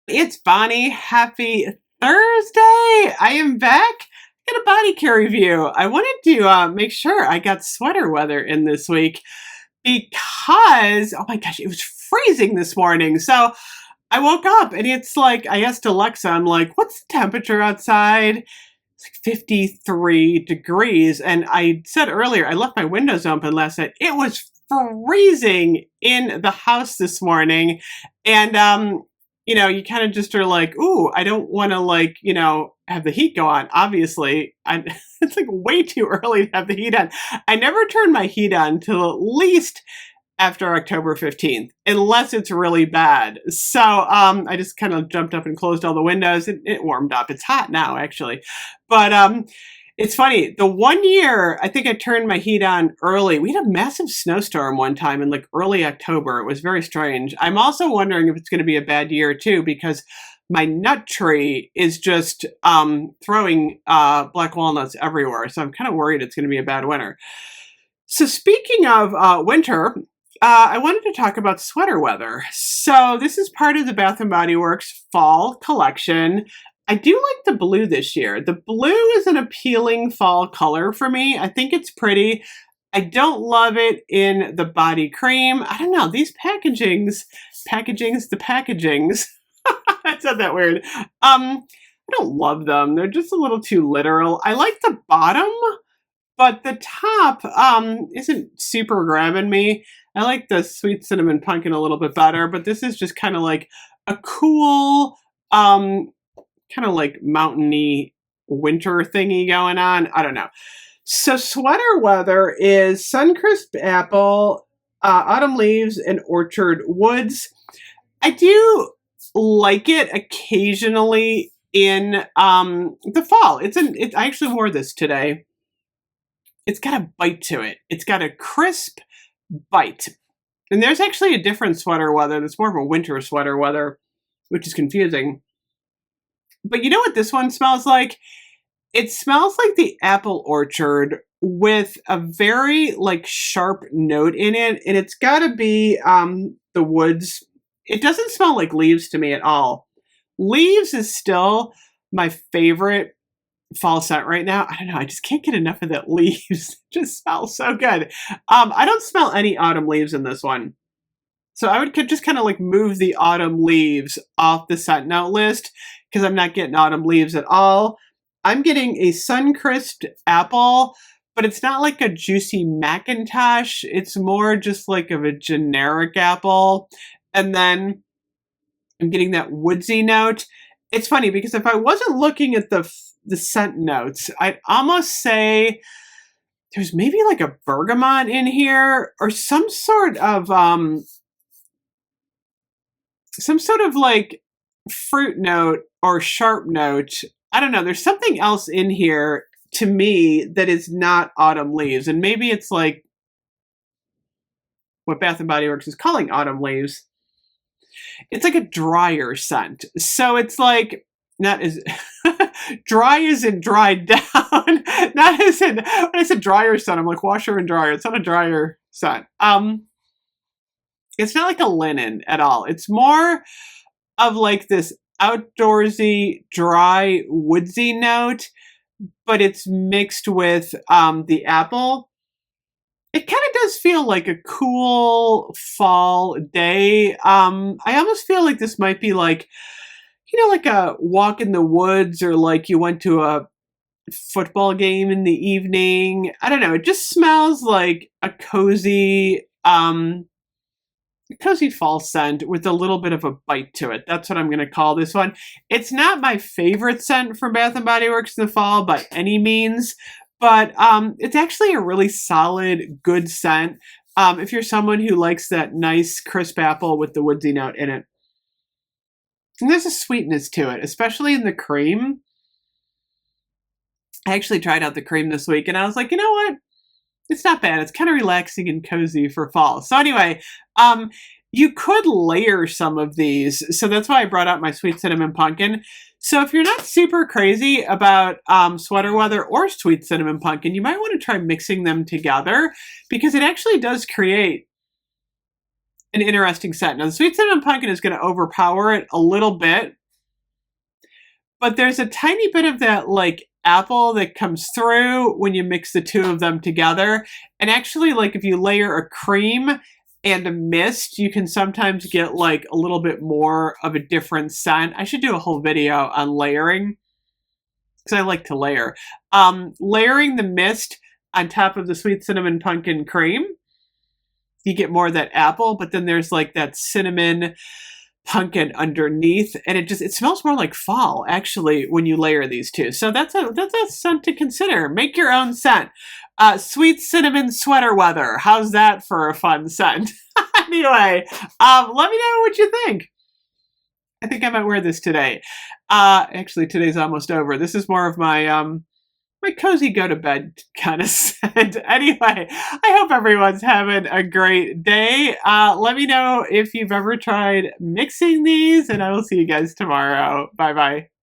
It's Bonnie. Happy Thursday. I am back. Got a body care review. I wanted to make sure I got sweater weather in this week because, oh my gosh, it was freezing this morning. So I woke up and it's like, I asked Alexa, I'm like, what's the temperature outside? It's like 53 degrees. And I said earlier, I left my windows open last night. It was freezing in the house this morning. And, you kind of just are like, ooh, I don't want to have the heat go on. Obviously, it's like way too early to have the heat on. I never turn my heat on till at least after October 15th, unless it's really bad. So I just kind of jumped up and closed all the windows. It warmed up. It's hot now, actually. But it's funny. The one year, I think I turned my heat on early. We had a massive snowstorm one time in like early October. It was very strange. I'm also wondering if it's going to be a bad year too, because my nut tree is just throwing black walnuts everywhere. So I'm kind of worried it's going to be a bad winter. So speaking of winter, I wanted to talk about sweater weather. So this is part of the Bath & Body Works fall collection. I do like the blue this year. The blue is an appealing fall color for me. I think it's pretty. I don't love it in the body cream. I don't know, these the packagings. That said that weird. I don't love them. They're just a little too literal. I like the bottom, but the top isn't super grabbing me. I like the sweet cinnamon pumpkin a little bit better, but this is just kind of like a cool, kind of like mountainy winter thingy going on. I don't know. So sweater weather is Suncrisp Apple, Autumn Leaves, and Orchard Woods. I do like it occasionally in the fall. I actually wore this today. It's got a bite to it. It's got a crisp bite. And there's actually a different sweater weather that's more of a winter sweater weather, which is confusing. But you know what this one smells like? It smells like the apple orchard with a very sharp note in it. And it's got to be the woods. It doesn't smell like leaves to me at all. Leaves is still my favorite fall scent right now. I don't know. I just can't get enough of that leaves. It just smells so good. I don't smell any autumn leaves in this one. So I would just kind of move the autumn leaves off the scent note list because I'm not getting autumn leaves at all. I'm getting a Suncrisp Apple, but it's not like a juicy Macintosh. It's more just like of a generic apple. And then I'm getting that woodsy note. It's funny because if I wasn't looking at the scent notes, I'd almost say there's maybe like a bergamot in here or some sort of fruit note or sharp note. I don't know. There's something else in here to me that is not autumn leaves. And maybe it's like what Bath & Body Works is calling autumn leaves. It's like a drier scent. So it's like not as dry as in dried down. Not as in when I said drier scent, I'm like washer and dryer. It's not a drier scent. It's not like a linen at all. It's more of like this outdoorsy, dry, woodsy note, but it's mixed with the apple. It kind of does feel like a cool fall day. I almost feel like this might be like a walk in the woods or like you went to a football game in the evening. I don't know. It just smells like a cozy fall scent with a little bit of a bite to it. That's what I'm going to call this one. It's not my favorite scent from Bath & Body Works in the fall by any means, but it's actually a really solid, good scent if you're someone who likes that nice crisp apple with the woodsy note in it. And there's a sweetness to it, especially in the cream. I actually tried out the cream this week and I was like, you know what? It's not bad. It's kind of relaxing and cozy for fall. So anyway, you could layer some of these. So that's why I brought out my sweet cinnamon pumpkin. So if you're not super crazy about sweater weather or sweet cinnamon pumpkin, you might want to try mixing them together because it actually does create an interesting scent. Now the sweet cinnamon pumpkin is going to overpower it a little bit but there's a tiny bit of that like apple that comes through when you mix the two of them together. And actually, like if you layer a cream and a mist, you can sometimes get like a little bit more of a different scent. I should do a whole video on layering because I like to layer. Layering the mist on top of the sweet cinnamon pumpkin cream, you get more of that apple, but then there's like that cinnamon pumpkin underneath, and it smells more like fall actually when you layer these two. So that's a scent to consider. Make your own scent. Sweet cinnamon sweater weather. How's that for a fun scent? Anyway, let me know what you think. I think I might wear this today. Actually, today's almost over. This is more of my my cozy go to bed kind of scent. Anyway, I hope everyone's having a great day. Let me know if you've ever tried mixing these, and I will see you guys tomorrow. Bye bye.